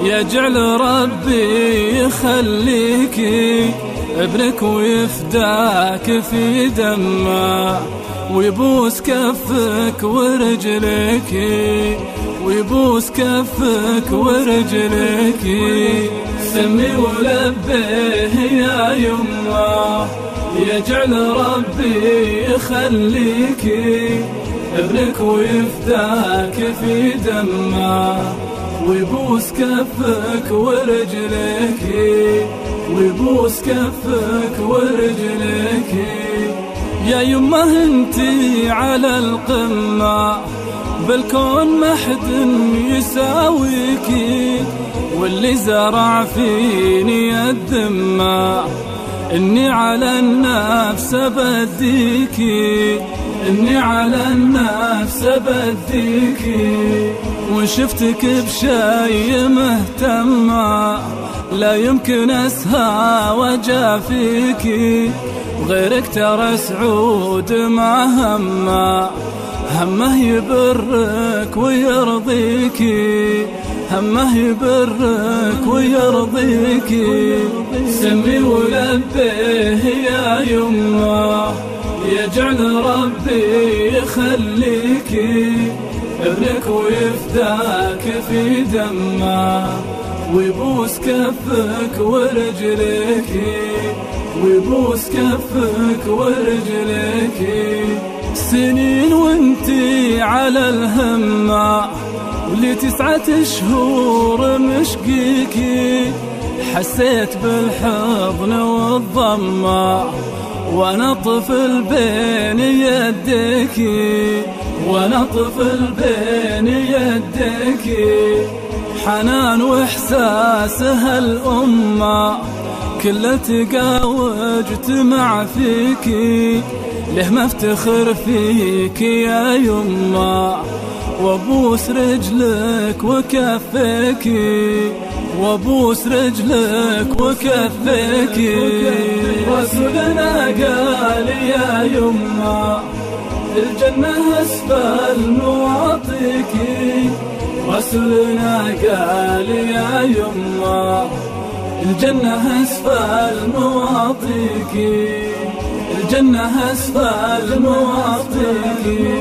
يجعل ربي يخليكي ابنك ويفداك في دمه، ويبوس كفك ورجلك، ويبوس كفك ورجلك. سمي ولبيه يا يمه، يجعل ربي يخليكي ابنك ويفداك في دمه، ويبوس كفك ورجلك، ويبوس كفك ورجلك. يا يمه انتي على القمة بالكون ما حد يساويكي، واللي زرع فيني الذمة إني على النفس بديكي، إني على النفس بديكي. وشفتك بشي مهتمة لا يمكن أسهى وجافيكي، وغيرك ترى سعود ما همه، همه يبرك ويرضيكي، همه يبرك ويرضيكي. سمي ولبيه يا يمه، يجعل ربي يخليكي ابنك ويفداك في دمه، ويبوس كفك ورجلك، ويبوس كفك ورجلك. سنين وانتي على الهمة، ولي 9 شهور مشقيكي، حسيت بالحضن والضمة وانا طفل بين يديكي، وانا طفل بين يديكي. حنان واحساس هالامه كله تقاوج تمع فيكي، له ما افتخر فيك يا يمه، وابوس رجلك وكفيكي، وابوس رجلك وكفيكي. رسولنا قال يا يمه الجنة أسفل مواطيكي، رسولنا قال يا يمه الجنة أسفل مواطيكي، الجنة أسفل مواطيكي.